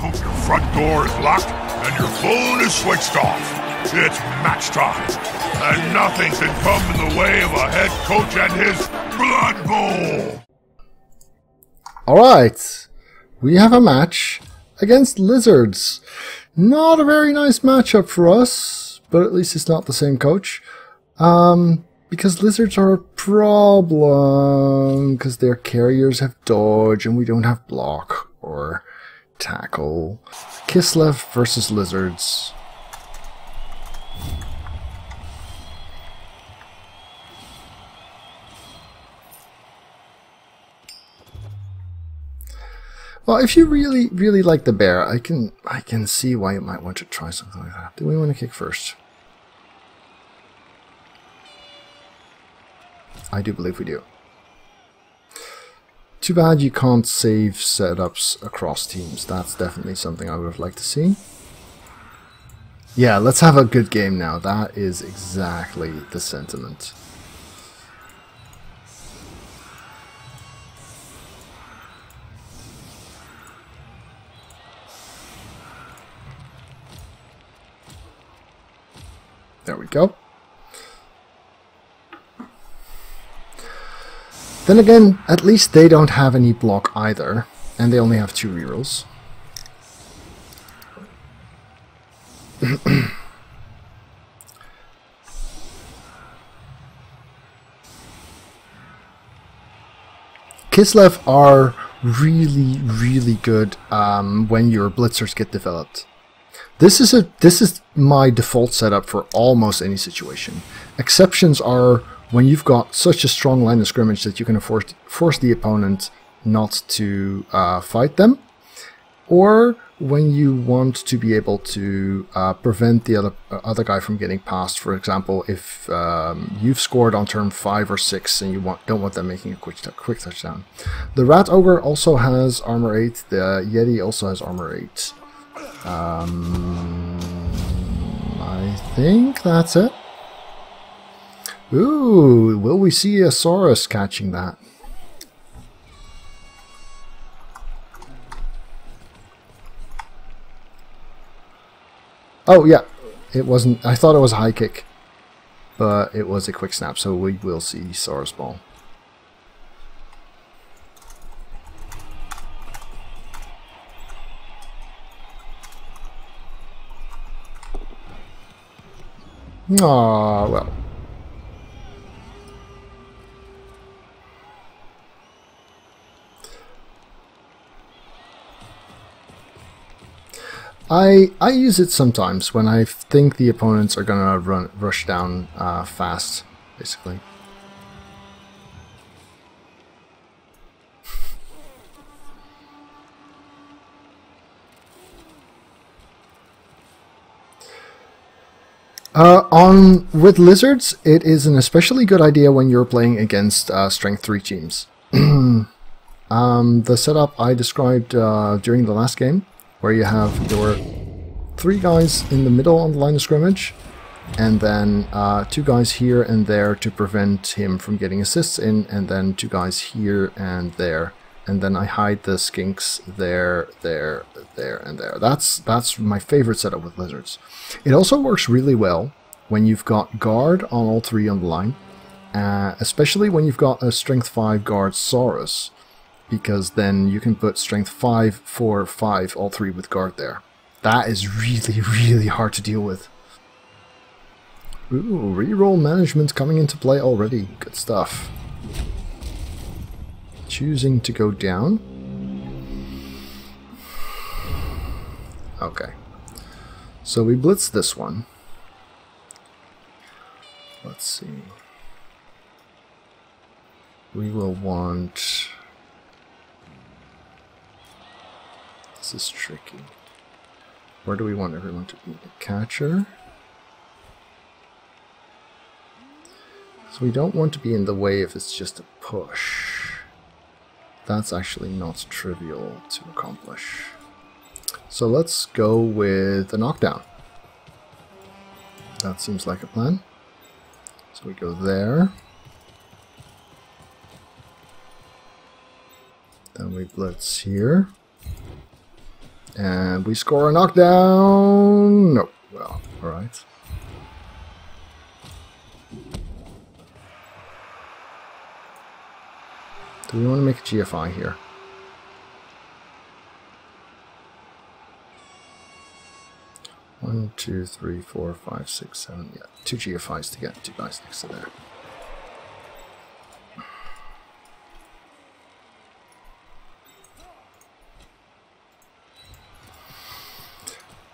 hope your front door is locked and your phone is switched off. It's match time, and nothing can come in the way of a head coach and his Blood Bowl. Alright, we have a match against Lizards. Not a very nice matchup for us, but at least it's not the same coach. Because Lizards are a problem, because their carriers have dodge and we don't have block or tackle. Kislev versus Lizards. Well, if you really like the bear, I can see why you might want to try something like that. Do we want to kick first? I do believe we do. Too bad you can't save setups across teams. That's definitely something I would have liked to see. Yeah, let's have a good game now. That is exactly the sentiment. There we go. Then again, at least they don't have any block either, and they only have 2 rerolls. Kislev are really good when your blitzers get developed. This is my default setup for almost any situation. Exceptions are when you've got such a strong line of scrimmage that you can force the opponent not to fight them, or when you want to be able to prevent the other guy from getting past. For example, if you've scored on turn 5 or 6 and you don't want them making a quick touchdown. The Rat Ogre also has armor 8. The Yeti also has armor 8. I think that's it. Ooh, will we see a Saurus catching that? Oh yeah, it wasn't. I thought it was a high kick, but it was a quick snap, so we will see Saurus ball. Ah, well. I use it sometimes when I think the opponents are gonna rush down fast, basically. With Lizards, it is an especially good idea when you're playing against Strength 3 teams. The setup I described during the last game, where you have your 3 guys in the middle on the line of scrimmage, and then 2 guys here and there to prevent him from getting assists in, and then 2 guys here and there. And then I hide the skinks there, there, and there. That's my favorite setup with Lizards. It also works really well when you've got guard on all 3 on the line, especially when you've got a strength 5 guard Saurus, because then you can put strength 5, 4, 5, all 3 with guard there. That is really hard to deal with. Ooh, reroll management coming into play already. Good stuff. Choosing to go down. Okay. So we blitz this one. Let's see. We will want... This is tricky. Where do we want everyone to be? The catcher. So we don't want to be in the way if it's just a push. That's actually not trivial to accomplish. So let's go with a knockdown. That seems like a plan. So we go there. Then we blitz here. And we score a knockdown. No. Well, alright. Do we want to make a GFI here? One, two, three, four, five, six, seven. Yeah, 2 GFIs to get 2 guys next to there.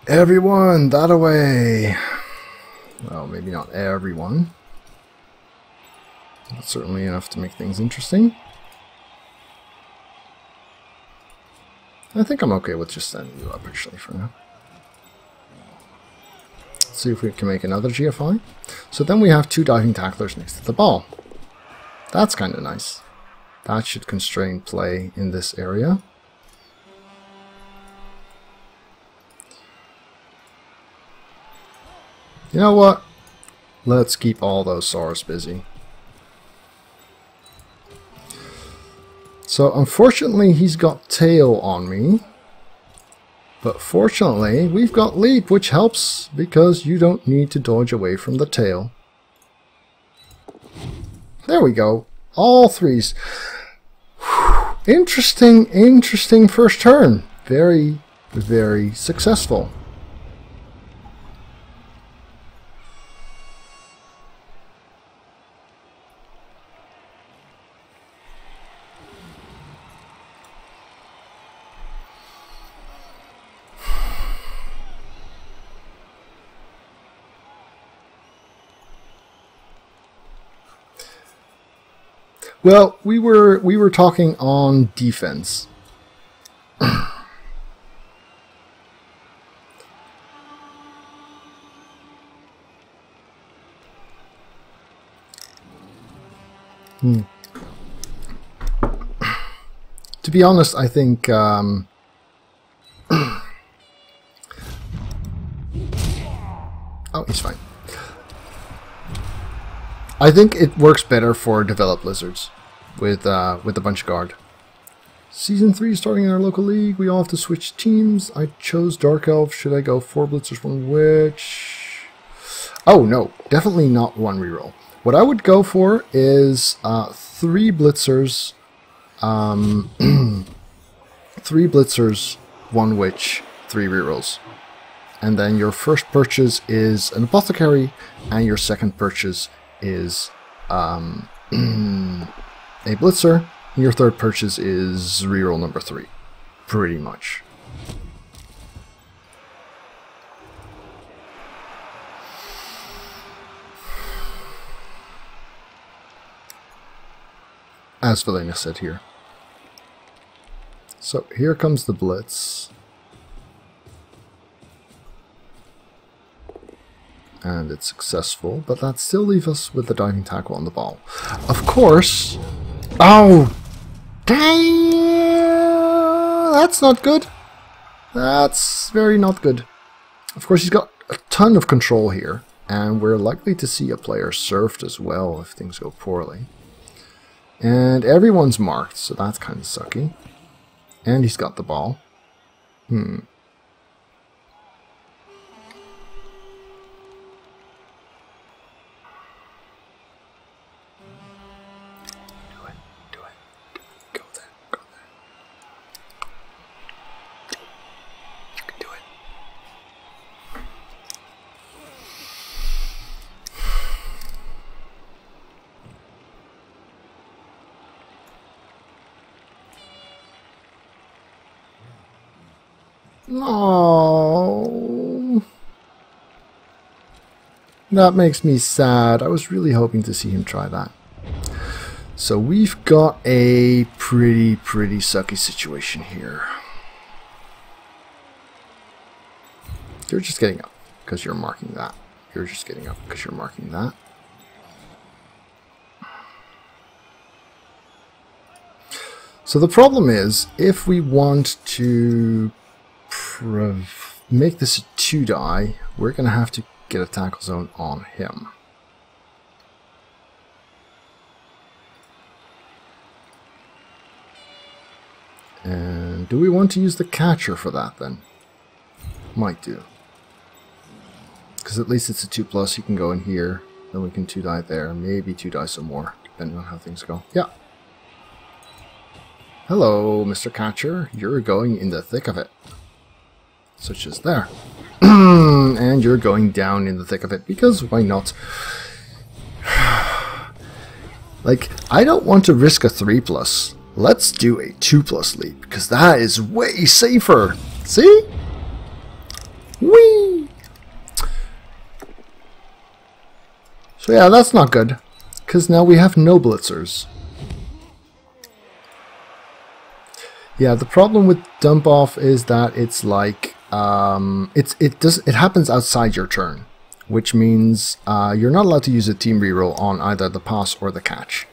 Everyone, that away. Well, maybe not everyone. But certainly enough to make things interesting. I think I'm okay with just sending you up actually for now. Let's see if we can make another GFI. So then we have 2 diving tacklers next to the ball. That's kind of nice. That should constrain play in this area. You know what? Let's keep all those Saurs busy. So unfortunately he's got tail on me. But fortunately we've got leap, which helps because you don't need to dodge away from the tail. There we go. All 3s. Interesting first turn. Very, very successful. Well, we were talking on defense. To be honest, I think oh, he's fine. I think it works better for developed lizards with a bunch guard. Season 3 starting in our local league. We all have to switch teams. I chose Dark Elf. Should I go 4 blitzers, 1 witch? Oh no, definitely not 1 reroll. What I would go for is 3 blitzers, 3 blitzers, 1 witch, 3 rerolls. And then your first purchase is an apothecary, and your second purchase is a blitzer, and your third purchase is reroll number 3. Pretty much. As Valena said here. So here comes the blitz. And it's successful, but that still leaves us with the diving tackle on the ball. Of course. Oh, damn! That's not good. That's very not good. Of course, he's got a ton of control here, and we're likely to see a player surfed as well if things go poorly. And everyone's marked, so that's kind of sucky. And he's got the ball. Oh, that makes me sad. I was really hoping to see him try that. So we've got a pretty sucky situation here. You're just getting up because you're marking that. You're just getting up because you're marking that. So the problem is, if we want to make this a 2-die, we're going to have to get a tackle zone on him. And do we want to use the catcher for that then? Might do. Because at least it's a 2+, you can go in here, then we can 2-die there, maybe 2-die some more, depending on how things go. Yeah. Hello, Mr. Catcher. You're going in the thick of it. Such as there. And you're going down in the thick of it, because why not? Like, I don't want to risk a 3+. Let's do a 2+ leap, because that is way safer. See? Whee! So yeah, that's not good, because now we have no blitzers. Yeah, the problem with dump off is that it's like it happens outside your turn, which means you're not allowed to use a team reroll on either the pass or the catch.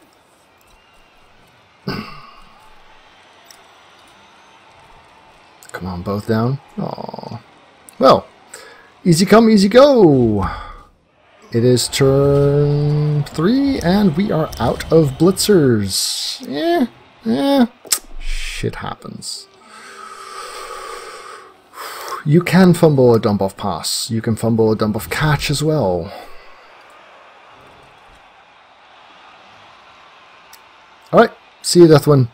Come on, both down. Aww. Well, easy come, easy go. It is turn 3, and we are out of blitzers. Yeah. Shit happens. You can fumble a dump off pass. You can fumble a dump off catch as well. Alright, see you, Deathwin.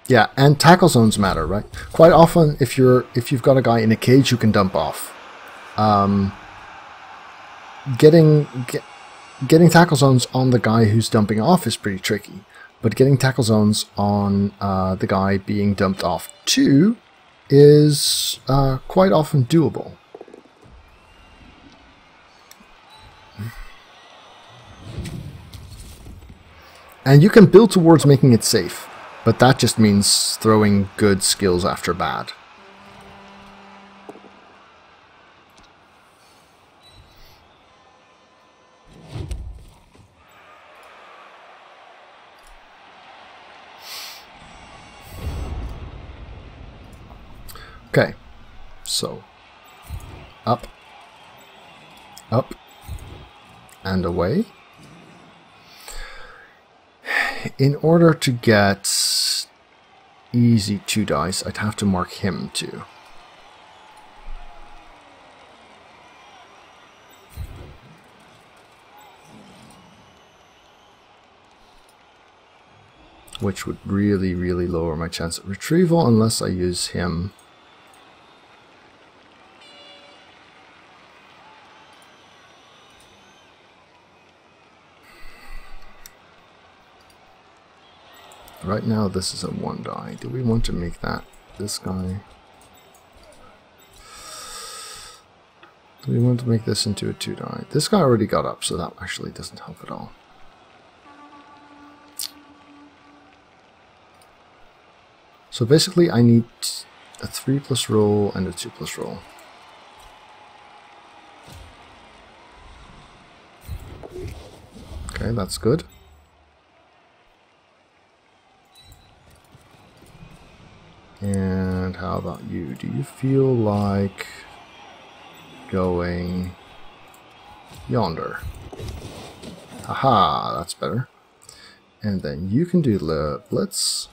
Yeah, and tackle zones matter, right? Quite often, if you've got a guy in a cage, you can dump off. Getting tackle zones on the guy who's dumping off is pretty tricky, but getting tackle zones on the guy being dumped off too is quite often doable. And you can build towards making it safe, but that just means throwing good skills after bad. Okay, so up, and away. In order to get easy 2 dice, I'd have to mark him too. Which would really, really lower my chance of retrieval unless I use him. Right now this is a 1 die. Do we want to make that this guy? Do we want to make this into a 2 die? This guy already got up, so that actually doesn't help at all. So basically I need a 3+ roll and a 2+ roll. Okay, that's good. And how about you? Do you feel like going yonder? Haha, that's better. And then you can do the blitz.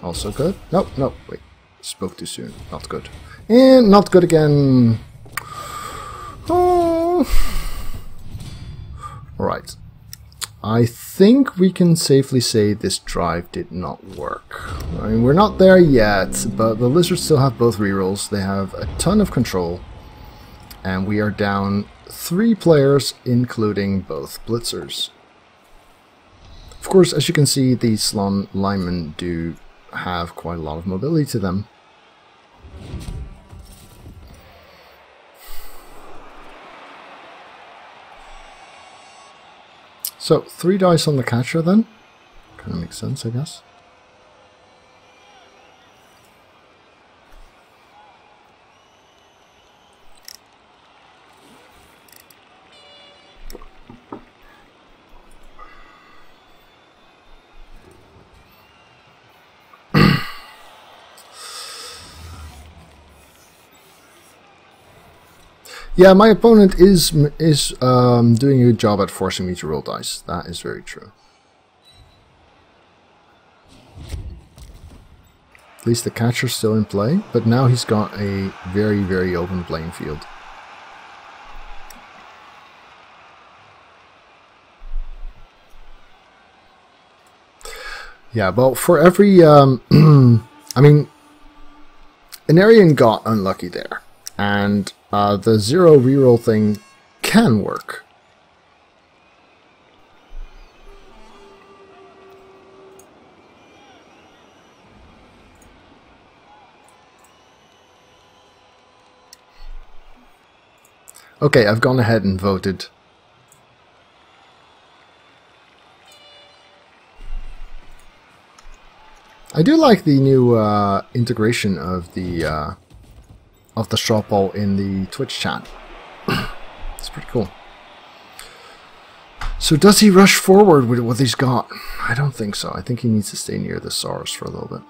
Also good. Nope, wait. Spoke too soon. Not good. And not good again. Oh. Alright. I think we can safely say this drive did not work. I mean, we're not there yet, but the Lizards still have both rerolls. They have a ton of control. And we are down 3 players, including both blitzers. Of course, as you can see, these Slon linemen do have quite a lot of mobility to them. So, 3 dice on the catcher then? Kind of makes sense, I guess. Yeah, my opponent is doing a good job at forcing me to roll dice. That is very true. At least the catcher's still in play, but now he's got a very, very open playing field. Yeah, well, for every... I mean, Anarian got unlucky there, and the 0 reroll thing can work. Okay, I've gone ahead and voted. I do like the new integration of the shop ball in the Twitch chat. It's pretty cool. So does he rush forward with what he's got? I don't think so. I think he needs to stay near the Saurus for a little bit.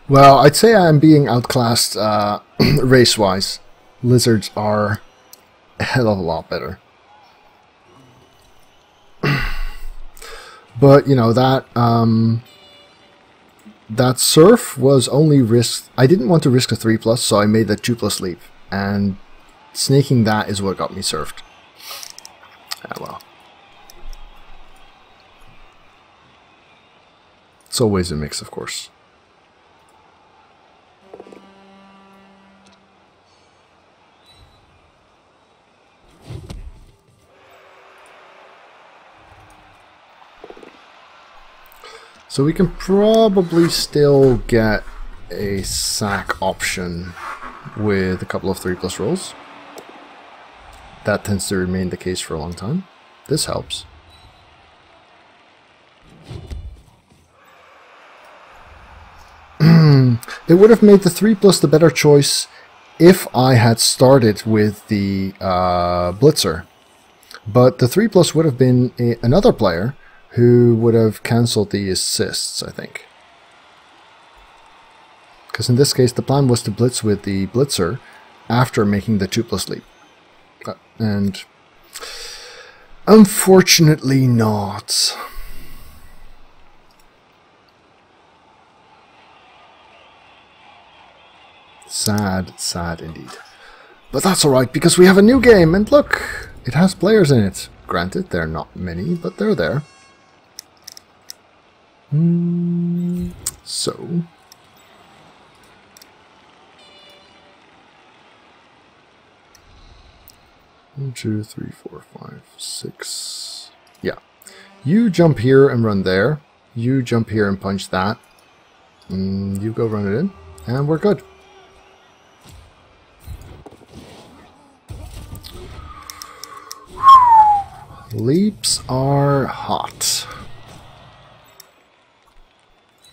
Well, I'd say I'm being outclassed race-wise. Lizards are a hell of a lot better. But, you know, that surf was only risked... I didn't want to risk a 3+, so I made the 2+ leap. And snaking that is what got me surfed. Ah, well. It's always a mix, of course. So we can probably still get a sack option with a couple of 3+ rolls. That tends to remain the case for a long time. This helps. It would have made the 3+ the better choice if I had started with the Blitzer. But the 3+ would have been another player who would have cancelled the assists, I think. Because in this case, the plan was to blitz with the Blitzer after making the 2+ leap. And unfortunately not. Sad, sad indeed. But that's alright, because we have a new game, and look, it has players in it. Granted, they're not many, but they're there. So... 1, 2, 3, 4, 5, 6... Yeah. You jump here and run there. You jump here and punch that. You go run it in, and we're good. Leaps are hot.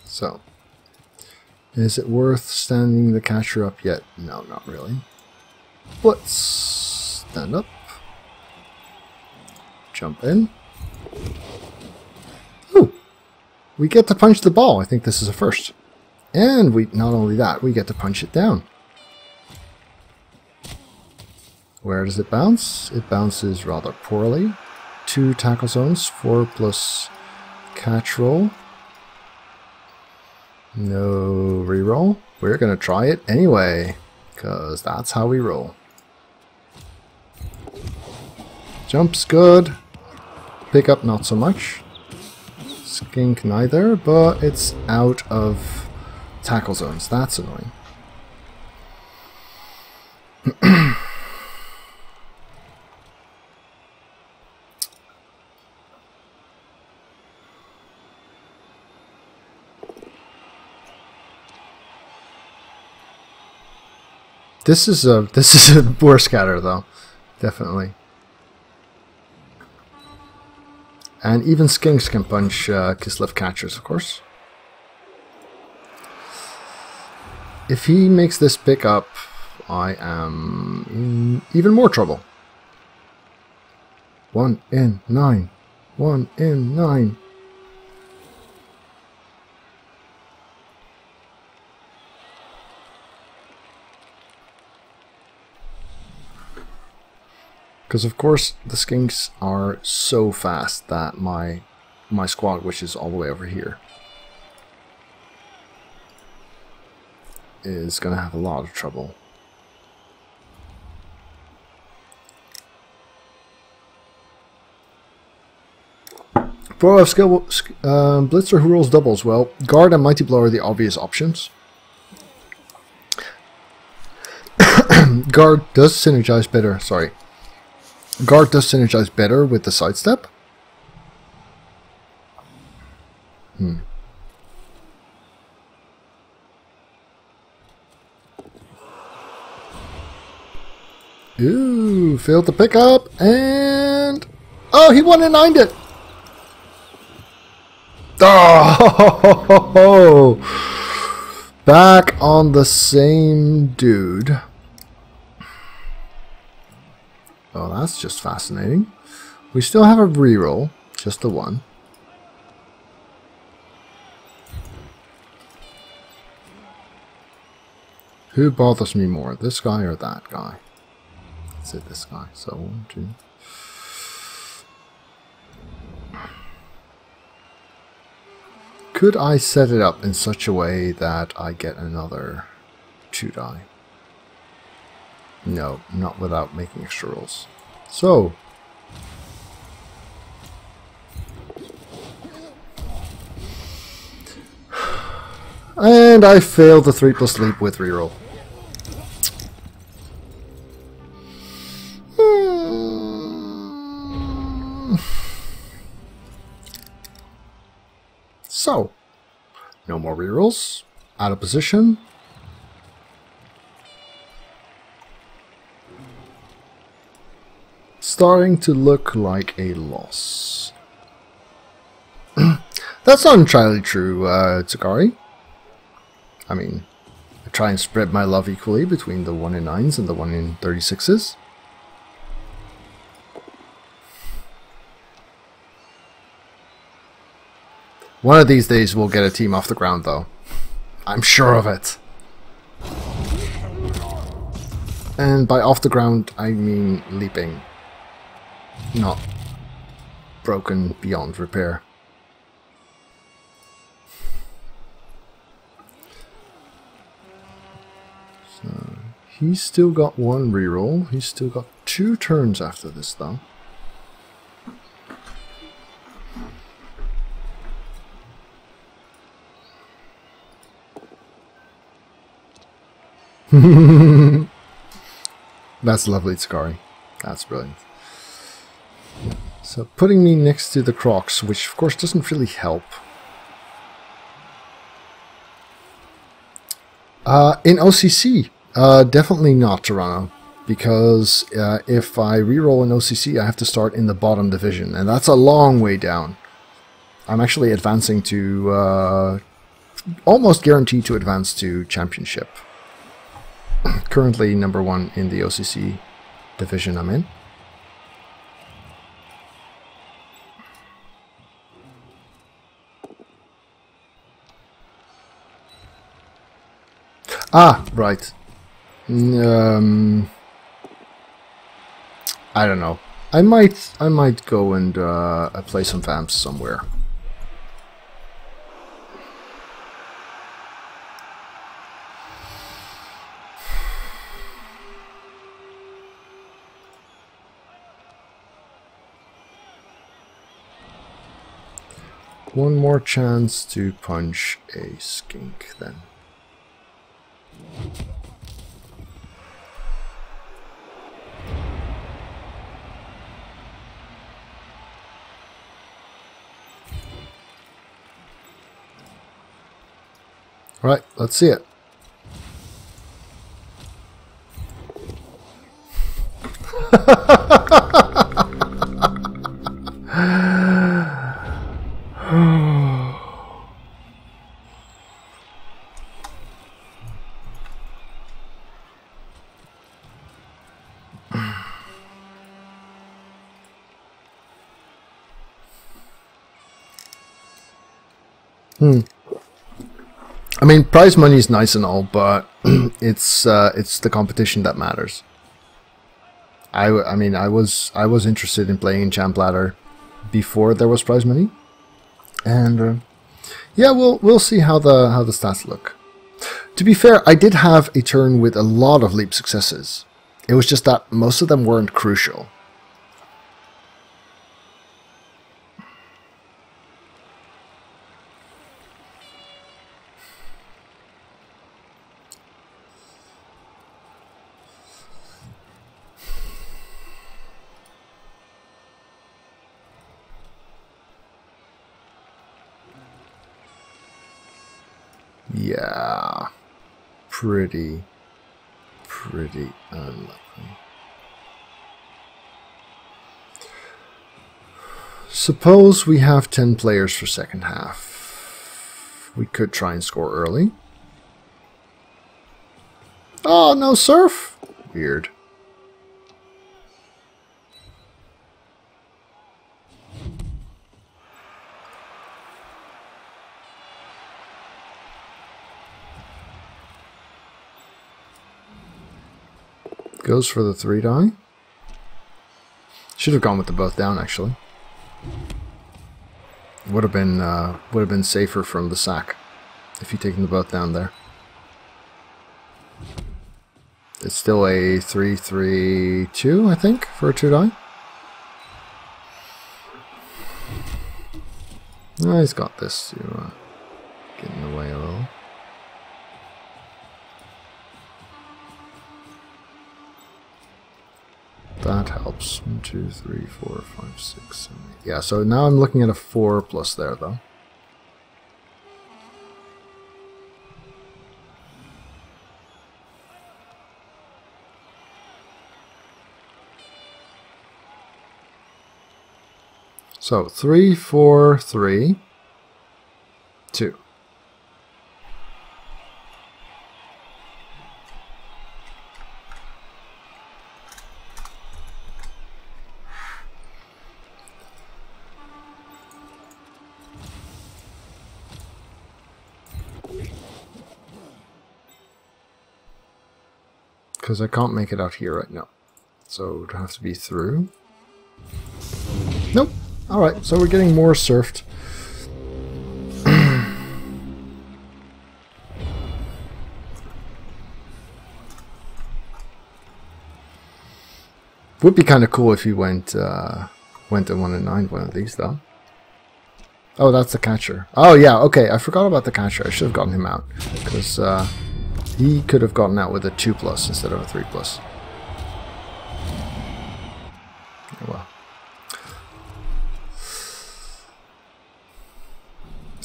So, is it worth standing the catcher up yet? No, not really. Let's stand up. Jump in. Ooh! We get to punch the ball. I think this is a first. And we not only that, we get to punch it down. Where does it bounce? It bounces rather poorly. 2 tackle zones, 4+ catch roll. No reroll. We're gonna try it anyway, because that's how we roll. Jump's good. Pickup not so much. Skink neither, but it's out of tackle zones. That's annoying. This is a poor scatter though, definitely. And even skinks can punch Kislev catchers, of course. If he makes this pick up, I am in even more trouble. 1 in 9. 1 in 9. Because of course the skinks are so fast that my squad, which is all the way over here, is going to have a lot of trouble. Pro of skill Blitzer who rolls doubles. Well, Guard and Mighty Blow are the obvious options. Guard does synergize better. Sorry. Guard does synergize better with the sidestep. Ooh, failed to pick up, and oh, he 1-in-9'd it. Oh, back on the same dude. Oh, that's just fascinating. We still have a reroll, just the one. Who bothers me more, this guy or that guy? Let's say this guy. So 1, 2. Could I set it up in such a way that I get another 2 die? No, not without making extra rolls. So, and I failed the 3+ leap with reroll. So, no more rerolls. Out of position. Starting to look like a loss. That's not entirely true, Tsukari. I mean, I try and spread my love equally between the 1-in-9s and the 1-in-36s. One of these days we'll get a team off the ground, though. I'm sure of it. And by off the ground, I mean leaping. Not broken beyond repair. So, he's still got 1 reroll. He's still got 2 turns after this, though. That's lovely, Tsukari. That's brilliant. So putting me next to the Crocs, which of course doesn't really help. In OCC, definitely not Toronto, because if I reroll in OCC, I have to start in the bottom division, and that's a long way down. I'm actually advancing to, almost guaranteed to advance to championship. Currently number 1 in the OCC division I'm in. Ah, right. I don't know. I might go and play some vamps somewhere. One more chance to punch a skink then. Right, let's see it. I mean, prize money is nice and all, but it's the competition that matters. I mean, I was interested in playing in Champ Ladder before there was prize money, and yeah, we'll see how the stats look. To be fair, I did have a turn with a lot of leap successes. It was just that most of them weren't crucial. Yeah, pretty unlucky. Suppose we have 10 players for second half. We could try and score early. Oh, no surf? Weird. Goes for the 3 die. Should have gone with the both down, actually. Would have been safer from the sack if you'd taken the both down there. It's still a 3-3-2, I think, for a 2 die. Oh, he's got this to get in the way a little. That helps. 1, 2, 3, 4, 5, 6, 7, 8. Yeah, so now I'm looking at a 4 plus there, though. So 3, 4, 3, 2. Because I can't make it out here right now. So it would have to be through. Nope. Alright, so we're getting more surfed. Would be kind of cool if he went to 1 and 9 one of these though. Oh, that's the catcher. Oh yeah, okay, I forgot about the catcher. I should have gotten him out. Because he could have gotten out with a 2 plus instead of a 3 plus. Oh, well.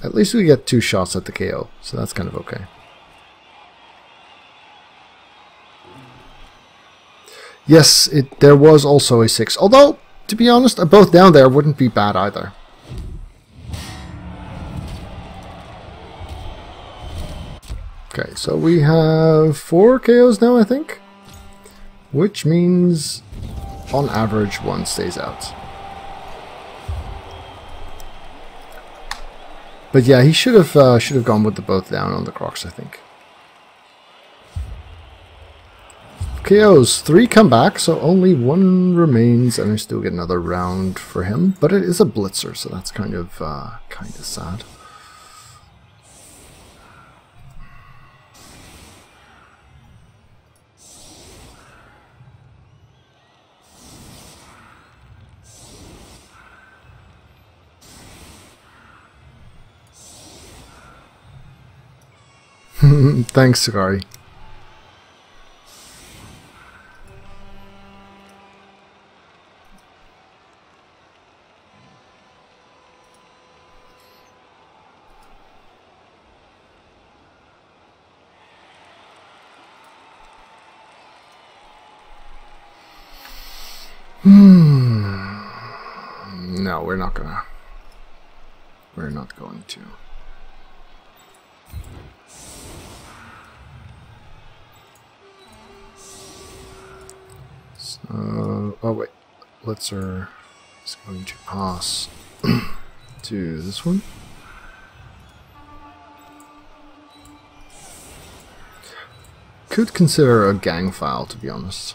At least we get 2 shots at the KO, so that's kind of okay. Yes, there was also a 6. Although, to be honest, both down there wouldn't be bad either. Okay, so we have 4 KOs now, I think. Which means, on average, 1 stays out. But yeah, he should have gone with the both down on the Crocs, I think. KOs, 3 come back, so only 1 remains, and I still get another round for him. But it is a blitzer, so that's kind of sad. Thanks, Sakari. No, we're not gonna. We're not going to. So, oh wait, Blitzer is going to pass to this one. could consider a gang file, to be honest.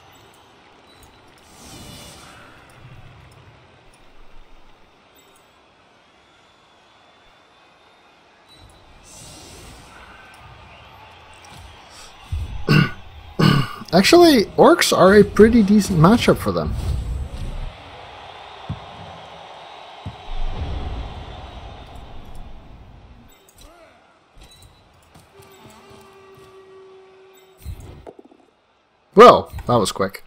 Actually, orcs are a pretty decent matchup for them. Well, that was quick.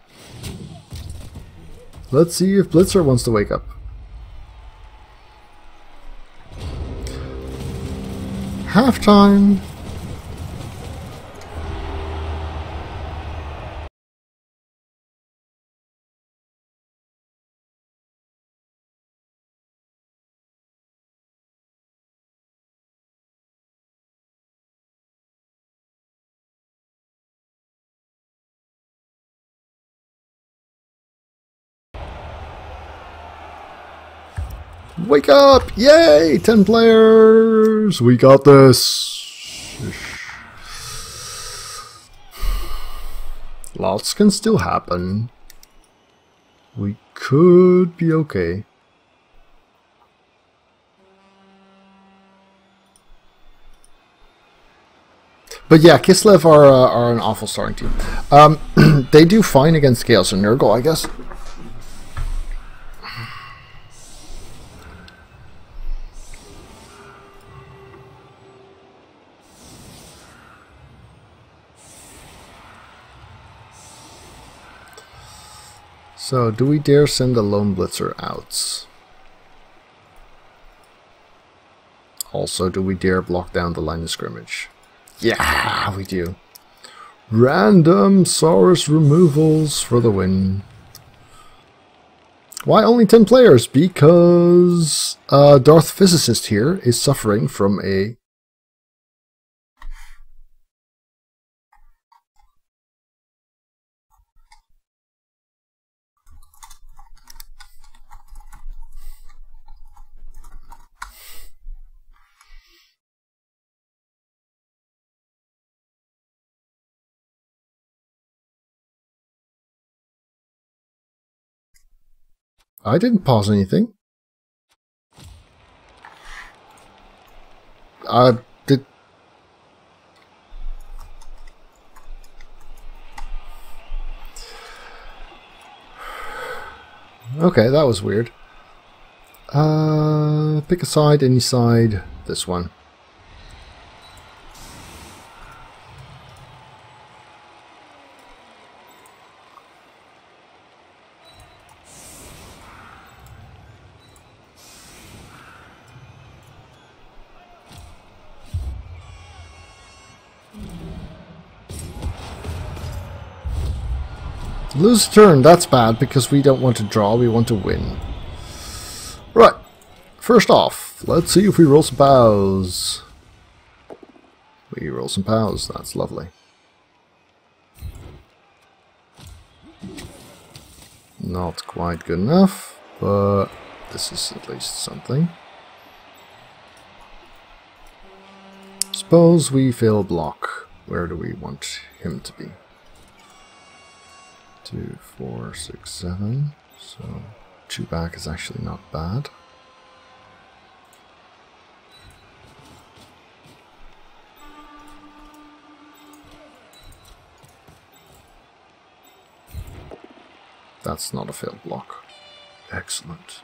Let's see if Blitzer wants to wake up. Halftime. Wake up! Yay! 10 players! We got this! Lots can still happen. We could be okay. But yeah, Kislev are an awful starting team. They do fine against Chaos and Nurgle, I guess. So, do we dare send a lone blitzer out? Also, do we dare block down the line of scrimmage? Yeah, we do. Random Saurus removals for the win. Why only 10 players? Because Darth Physicist here is suffering from a... I didn't pause anything. Did... Okay, that was weird. Pick a side, any side. This one. Lose a turn, that's bad because we don't want to draw, we want to win. Right, first off, let's see if we roll some pows. We roll some pows, that's lovely. Not quite good enough, but this is at least something. Suppose we fail block. Where do we want him to be? 2, 4, 6, 7. So 2 back is actually not bad. That's not a failed block. Excellent.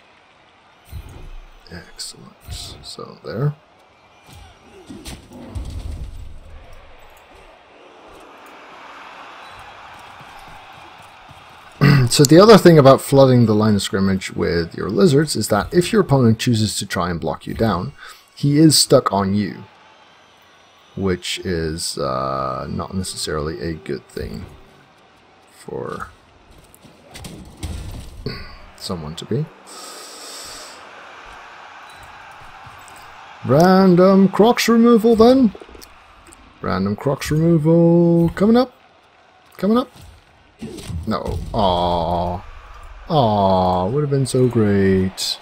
Excellent. So there. So the other thing about flooding the line of scrimmage with your lizards is that if your opponent chooses to try and block you down, he is stuck on you, which is not necessarily a good thing for someone to be. Random Crocs removal then. Random Crocs removal coming up. Coming up. No. Aww. Aww, would have been so great.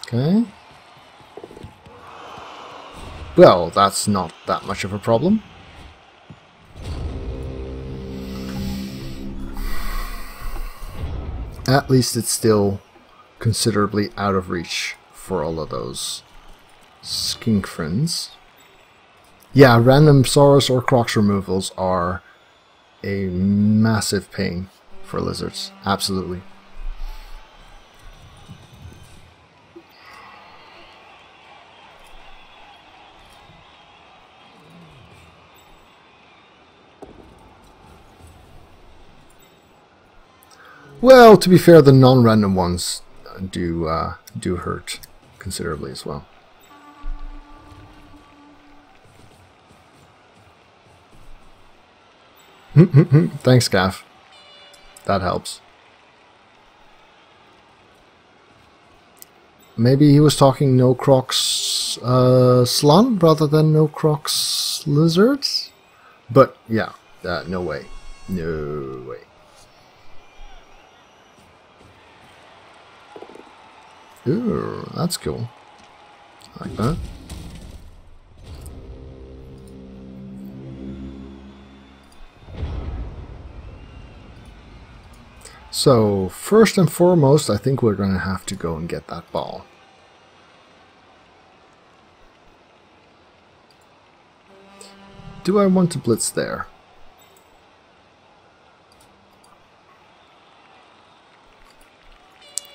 Okay. Well, that's not that much of a problem. At least it's still considerably out of reach for all of those skink friends. Yeah, random Saurus or Crocs removals are a massive pain for lizards. Absolutely. Well, to be fair, the non-random ones do hurt considerably as well. Thanks, Gaff. That helps. Maybe he was talking no Crocs slun rather than no Crocs lizards? But yeah, no way. No way. Ooh, that's cool. I like that. So, first and foremost, I think we're going to have to go and get that ball. Do I want to blitz there?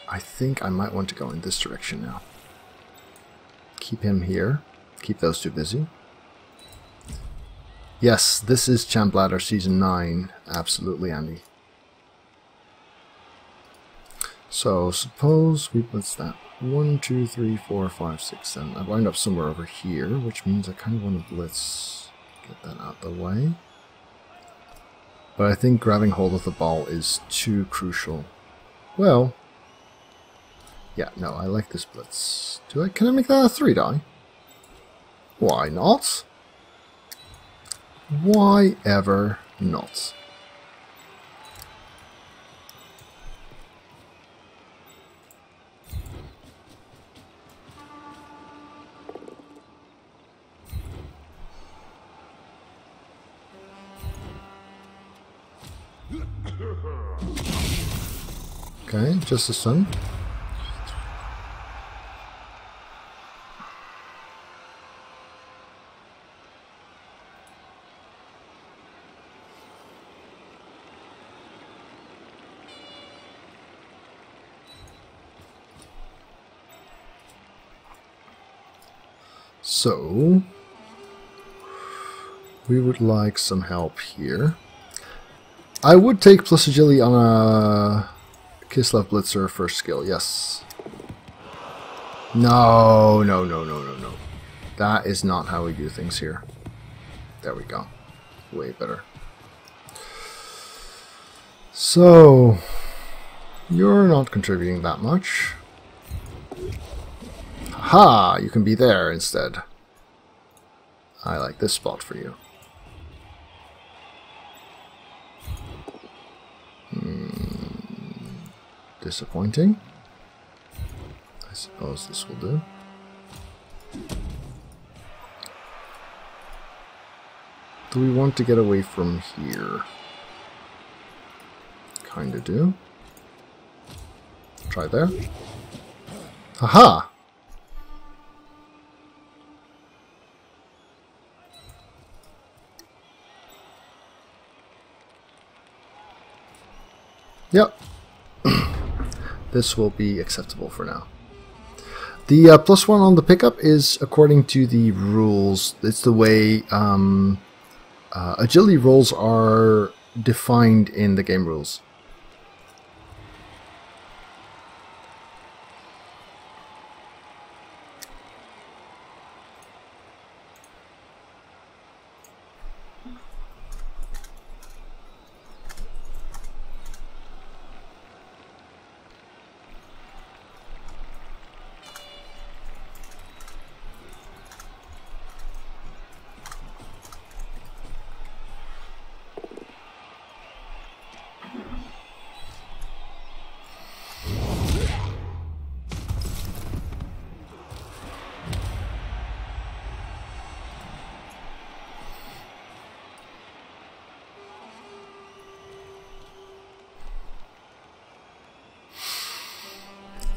I think I might want to go in this direction now. Keep him here. Keep those two busy. Yes, this is Champ Ladder Season 9. Absolutely, Andy. So, suppose we blitz that. 1, 2, 3, 4, 5, 6, 7. I wind up somewhere over here, which means I kind of want to blitz. Get that out of the way. But I think grabbing hold of the ball is too crucial. Well... yeah, no, I like this blitz. Can I make that a 3-die? Why not? Why ever not? Okay, just a stun. So, we would like some help here. I would take plus agility on a Kislev Blitzer first skill, yes. No. That is not how we do things here. There we go. Way better. So, you're not contributing that much. Ha! You can be there instead. I like this spot for you. Disappointing. I suppose this will do. Do we want to get away from here? Kinda do. Try there. Haha! Yep. This will be acceptable for now. The +1 on the pickup is according to the rules. It's the way agility rolls are defined in the game rules.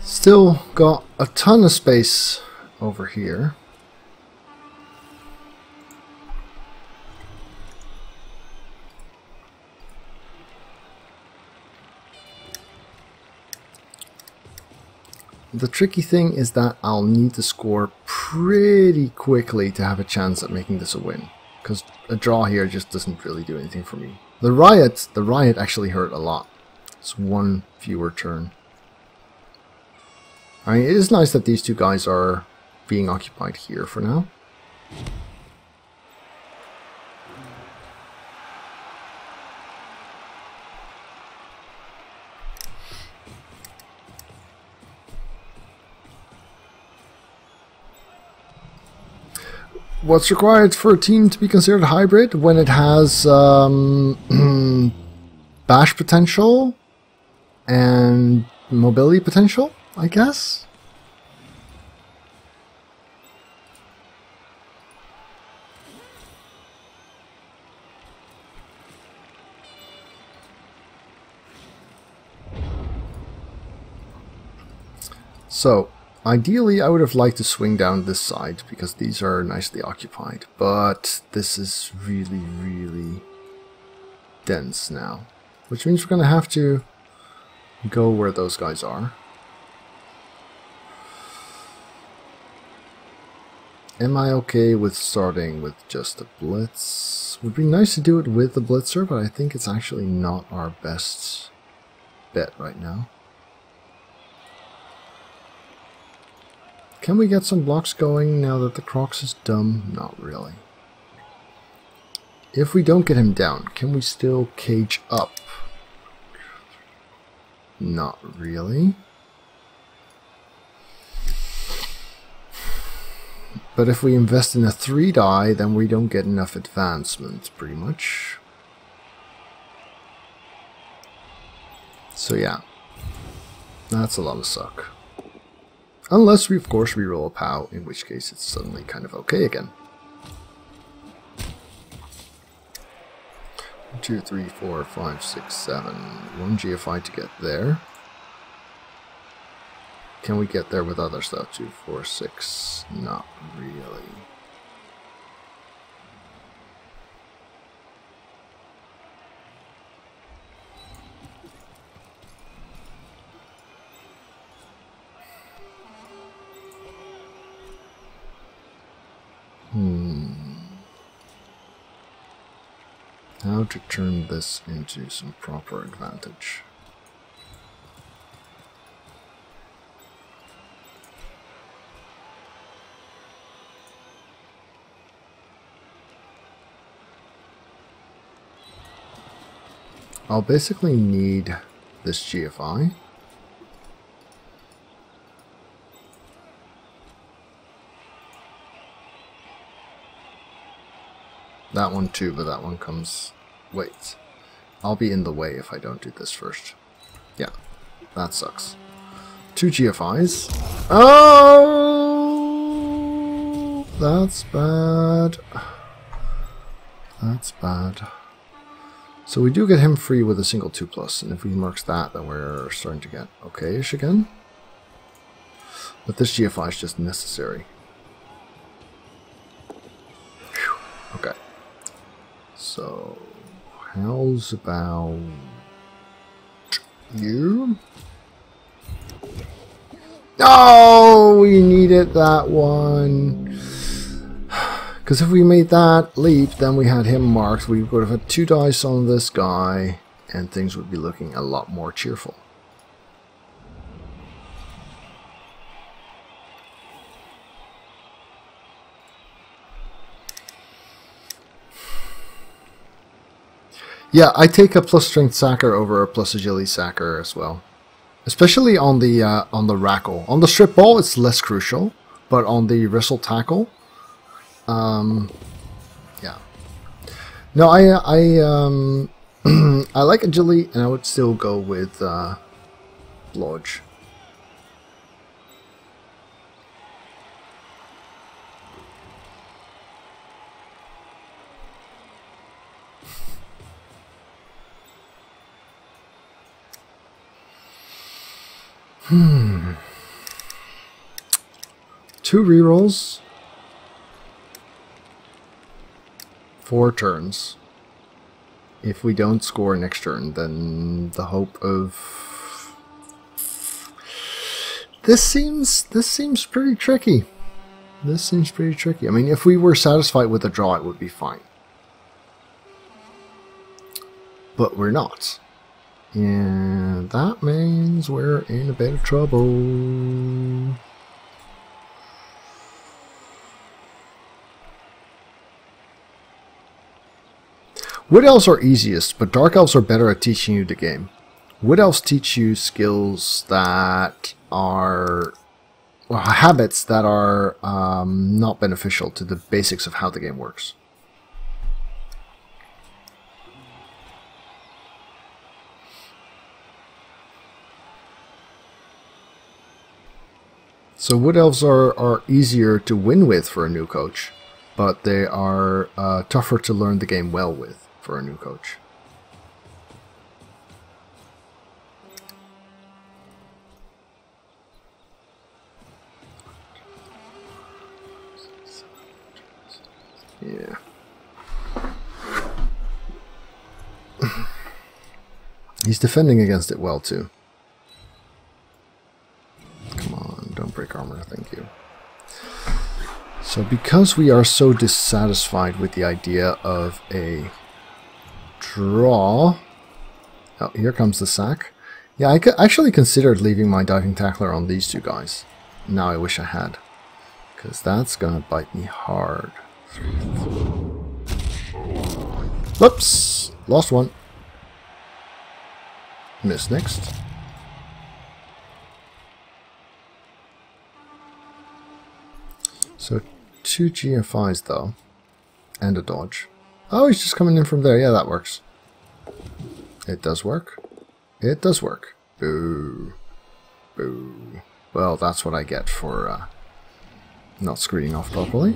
Still got a ton of space over here. The tricky thing is that I'll need to score pretty quickly to have a chance at making this a win, because a draw here just doesn't really do anything for me. The riot actually hurt a lot. It's one fewer turn. I mean, it is nice that these two guys are being occupied here for now. What's required for a team to be considered hybrid? When it has bash potential and mobility potential, I guess? So, ideally I would have liked to swing down this side because these are nicely occupied, but this is really, really dense now, which means we're going to have to go where those guys are. Am I okay with starting with just a blitz? Would be nice to do it with the blitzer, but I think it's actually not our best bet right now. Can we get some blocks going now that the Crocs is dumb? Not really. If we don't get him down, can we still cage up? Not really. But if we invest in a 3-die, then we don't get enough advancement, pretty much. So yeah, that's a lot of suck. Unless we, of course, reroll a POW, in which case it's suddenly kind of okay again. 1, 2, 3, 4, 5, 6, 7. 1 GFI to get there. Can we get there with others though? 2, 4, 6. Not really. How to turn this into some proper advantage. I'll basically need this GFI. That one too, but that one comes... Wait. I'll be in the way if I don't do this first. Yeah, that sucks. 2 GFIs. Oh! That's bad. That's bad. So we do get him free with a single 2+, and if he marks that, then we're starting to get okay-ish again. But this GFI is just necessary. Whew. Okay. So, how's about you? Oh, we needed that one. Because if we made that leap, then we had him marked. We would have had 2 dice on this guy, and things would be looking a lot more cheerful. Yeah, I take a plus strength sacker over a plus agility sacker as well, especially on the rackle. On the strip ball, it's less crucial, but on the wrestle tackle, yeah. No, I I like agility, and I would still go with Lodge. 2 rerolls. 4 turns. If we don't score next turn, then the hope of... This seems pretty tricky. This seems pretty tricky. I mean, if we were satisfied with a draw, it would be fine. But we're not. And that means we're in a bit of trouble. Wood Elves are easiest, but Dark Elves are better at teaching you the game. Wood Elves teach you skills that are... well, habits that are not beneficial to the basics of how the game works. So Wood Elves are easier to win with for a new coach, but they are tougher to learn the game well with for a new coach. Yeah. He's defending against it well too. Come on, don't break armor, thank you. So because we are so dissatisfied with the idea of a draw... Oh, here comes the sack. Yeah, I actually considered leaving my diving tackler on these 2 guys. Now I wish I had. Because that's gonna bite me hard. Whoops! Lost one. Miss next. So 2 GFIs though. And a dodge. Oh, he's just coming in from there. Yeah, that works. It does work. It does work. Boo. Boo. Well, that's what I get for not screening off properly.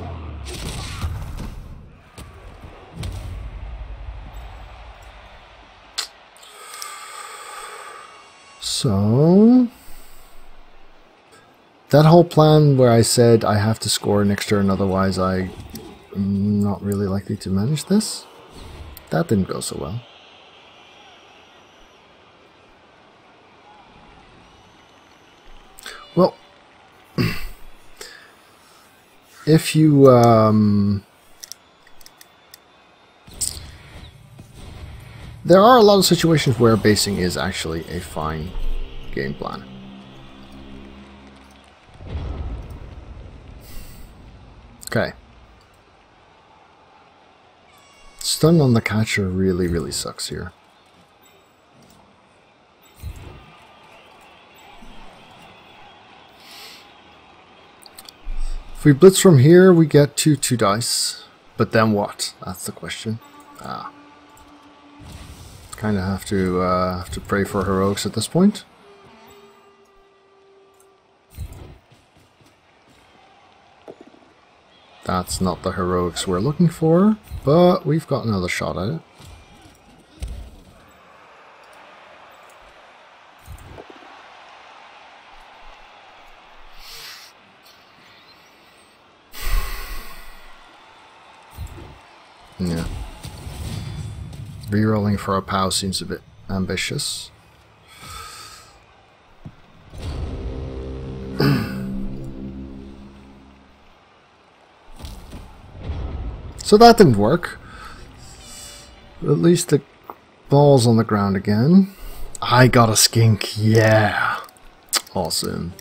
So... that whole plan where I said I have to score next turn, otherwise I'm not really likely to manage this, that didn't go so well. Well, if you there are a lot of situations where basing is actually a fine game plan. Okay. Stun on the catcher really sucks here. If we blitz from here, we get 2 dice. But then what? That's the question. Kind of have to pray for heroics at this point. That's not the heroics we're looking for, but we've got another shot at it. Yeah. Rerolling for a POW seems a bit ambitious. So that didn't work. At least the ball's on the ground again. I got a skink, yeah. Awesome.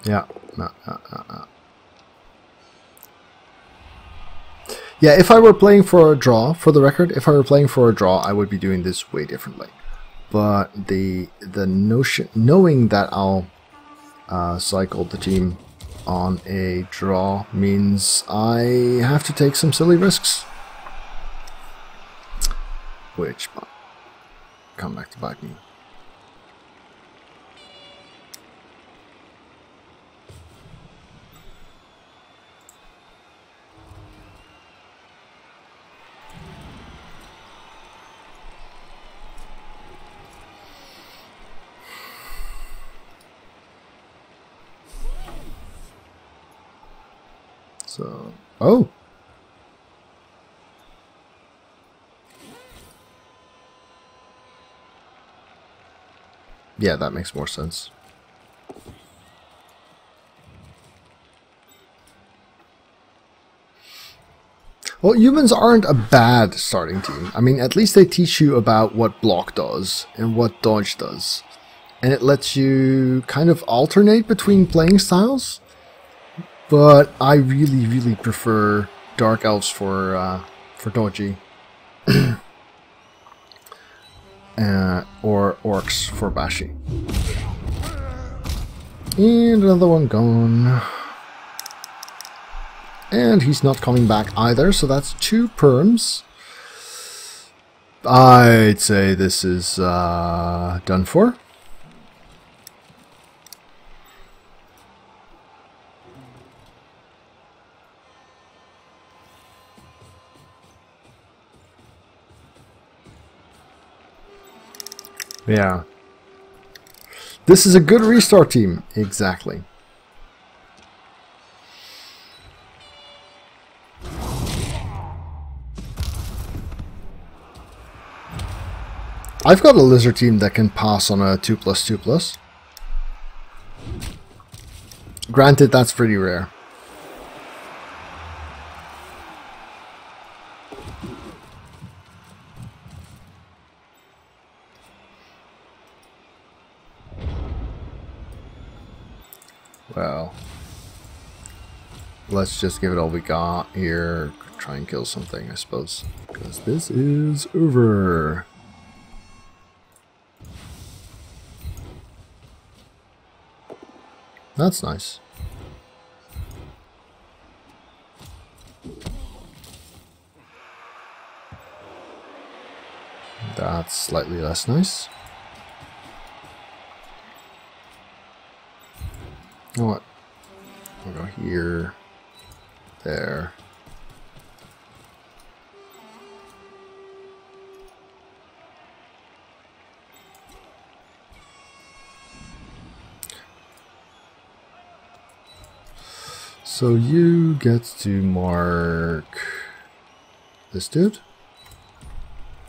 Yeah. Yeah, if I were playing for a draw, for the record, if I were playing for a draw, I would be doing this way differently. But the notion, knowing that I'll cycle the team on a draw means I have to take some silly risks. Which might come back to bite me. So, oh. Yeah, that makes more sense. Well, humans aren't a bad starting team. I mean, at least they teach you about what block does and what dodge does. And it lets you kind of alternate between playing styles. But I really, really prefer Dark Elves for dodgy. Or Orcs for bashy. And another one gone. And he's not coming back either, so that's 2 perms. I'd say this is done for. Yeah. This is a good restart team. Exactly. I've got a lizard team that can pass on a 2+2+. Granted, that's pretty rare. Well, let's just give it all we got here. Try and kill something, I suppose. Because this is over. That's nice. That's slightly less nice. You know what? We'll go here, there. So you get to mark this dude.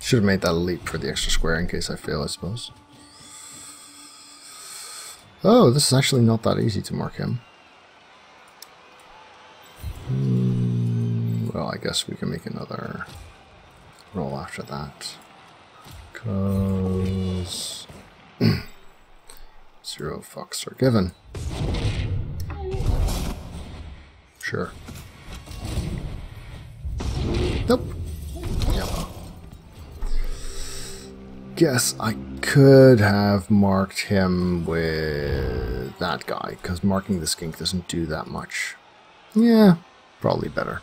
Should have made that a leap for the extra square in case I fail, I suppose. Oh, this is actually not that easy to mark him. Well, I guess we can make another roll after that. Because 0 fucks are given. Sure. Nope. Yep. Guess I could have marked him with that guy, because marking the skink doesn't do that much. Yeah, probably better.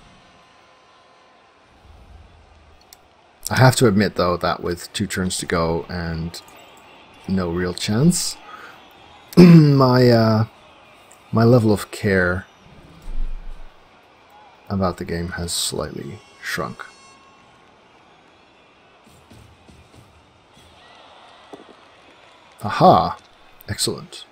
I have to admit, though, that with 2 turns to go and no real chance, my level of care about the game has slightly shrunk. Aha! Excellent.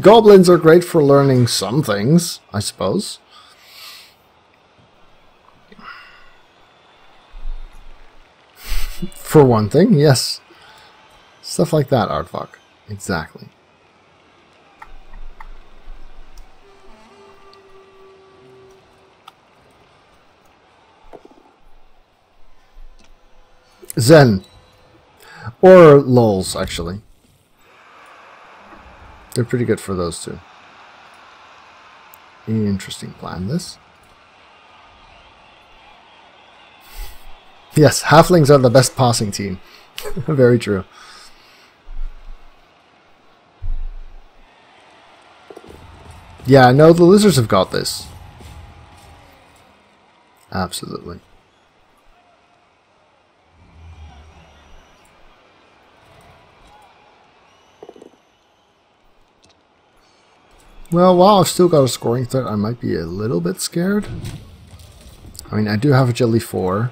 Goblins are great for learning some things, I suppose. For one thing, yes. Stuff like that, Aardvark. Exactly. Zen. Or lols, actually. They're pretty good for those two. Interesting plan, this. Yes, halflings are the best passing team. Very true. Yeah, no, the lizards have got this. Absolutely. Well, while I've still got a scoring threat, I might be a little bit scared. I mean, I do have a jelly 4.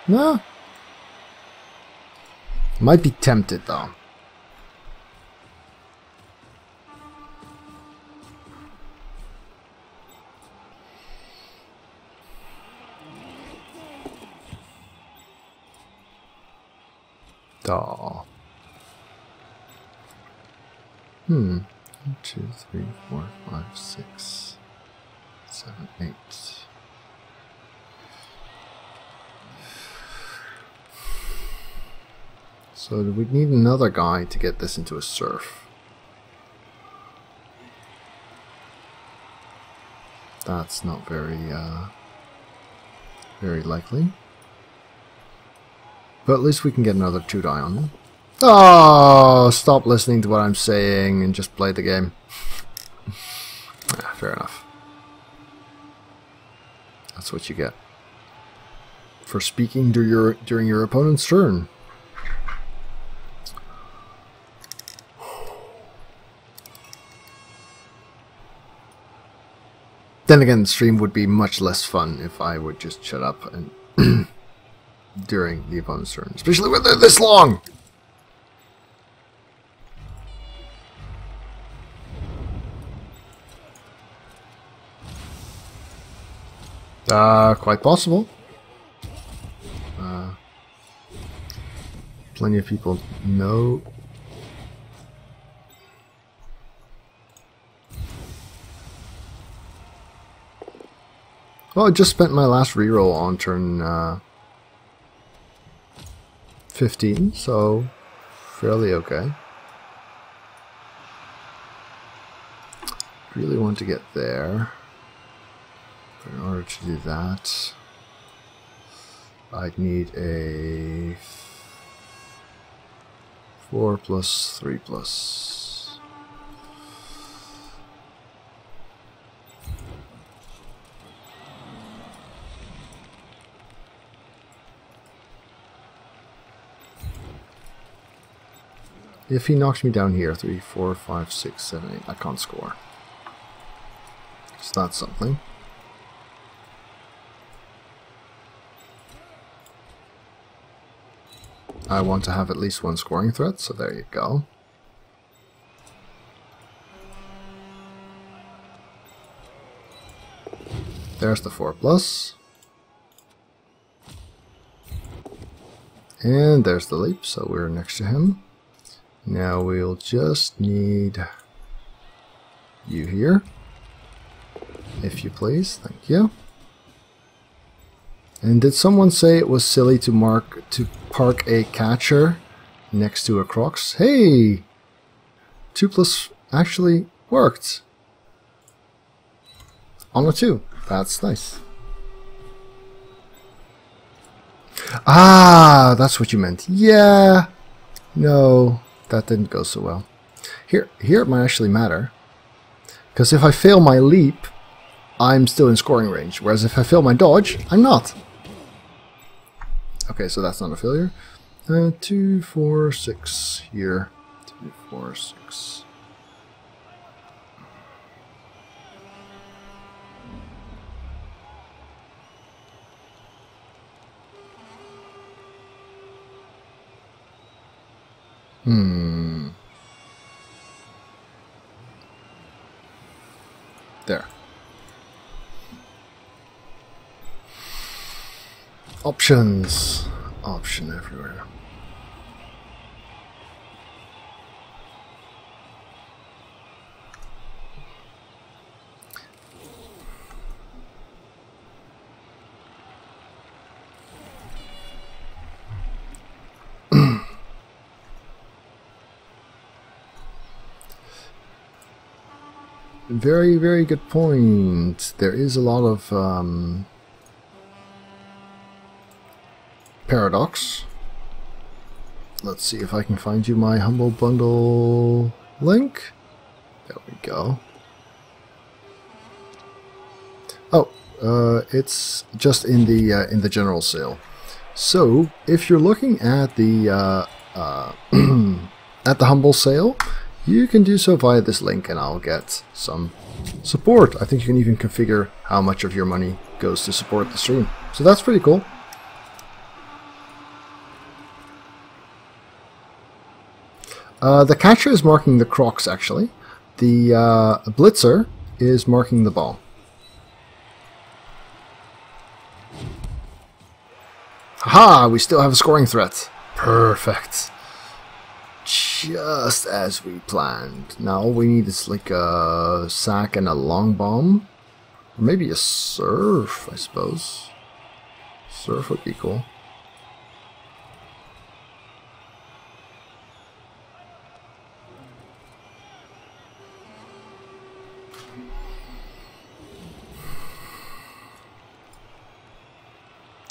No. Might be tempted, though. Duh. 1, 2, 3, 4, 5, 6, 7, 8. So we need another guy to get this into a surf. That's not very likely. But at least we can get another 2-die on him. Oh, stop listening to what I'm saying and just play the game. Fair enough. That's what you get for speaking during your opponent's turn. Then again, the stream would be much less fun if I would just shut up and during the opponent's turn, especially when they're this long. Quite possible. Plenty of people know. Well, I just spent my last reroll on turn 15, so fairly okay. Really want to get there. But in order to do that, I'd need a 4 plus 3 plus. If he knocks me down here, 3, 4, 5, 6, 7, 8, I can't score. So that's something. I want to have at least one scoring threat, so there you go. There's the 4 plus. And there's the leap, so we're next to him. Now we'll just need you here, if you please. Thank you. And did someone say it was silly to park a catcher next to a Crocs? Hey! 2 plus actually worked. On a 2. That's nice. Ah, that's what you meant. Yeah. No, that didn't go so well. Here it might actually matter. Because if I fail my leap, I'm still in scoring range. Whereas if I fail my dodge, I'm not. Okay, so that's not a failure. 2, 4, 6 here. 2, 4, 6. There. Options. Option everywhere. Very, very good point. There is a lot of paradox. Let's see if I can find you my Humble Bundle link. There we go. Oh, it's just in the general sale. So if you're looking at the at the Humble sale, you can do so via this link, and I'll get some support. I think you can even configure how much of your money goes to support the stream. So that's pretty cool. The catcher is marking the crocs, actually. The blitzer is marking the ball. Haha! We still have a scoring threat. Perfect. Just as we planned. Now all we need is like a sack and a long bomb. Or maybe a surf, I suppose. Surf would be cool.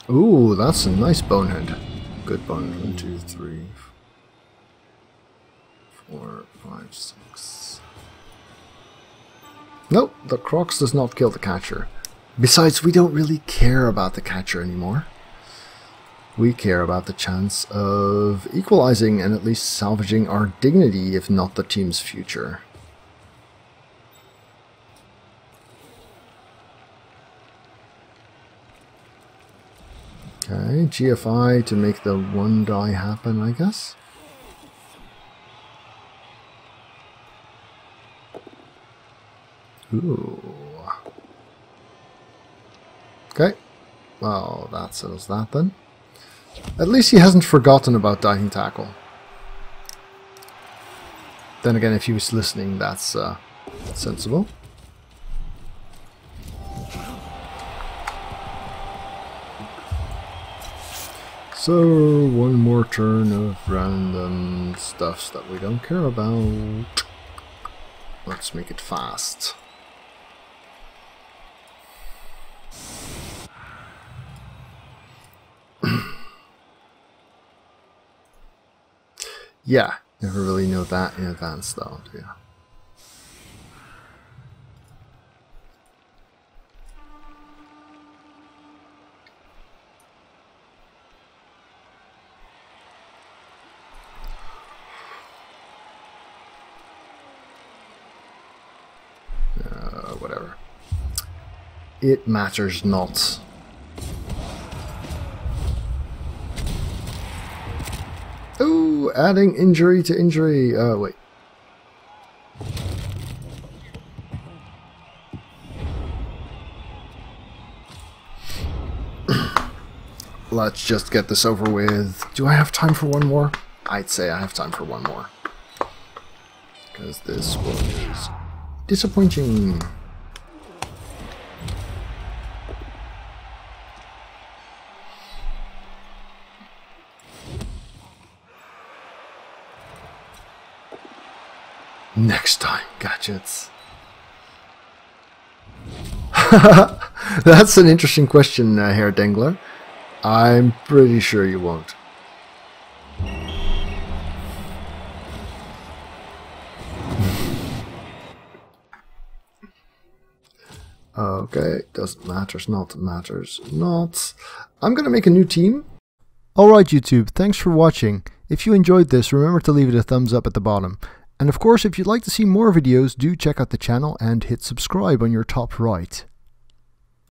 Ooh, that's a nice bonehead. Good bonehead. 1, 2, 3, 4, 5, 6. Nope, the crocs does not kill the catcher. Besides, we don't really care about the catcher anymore. We care about the chance of equalizing and at least salvaging our dignity, if not the team's future. Okay, GFI to make the one die happen, I guess. Ooh. Okay, well, that settles that then. At least he hasn't forgotten about diving tackle. Then again, if he was listening, that's sensible. So, one more turn of random stuffs that we don't care about. Let's make it fast. Yeah, never really know that in advance though, do you? Whatever. It matters not. Ooh, adding injury to injury. Wait. Let's just get this over with. Do I have time for one more? I'd say I have time for one more. Because this one is disappointing. Next time, gadgets. That's an interesting question, Herr Dengler. I'm pretty sure you won't. Okay, doesn't matters not, matters not. I'm gonna make a new team. Alright YouTube, thanks for watching. If you enjoyed this, remember to leave it a thumbs up at the bottom. And of course, if you'd like to see more videos, do check out the channel and hit subscribe on your top right.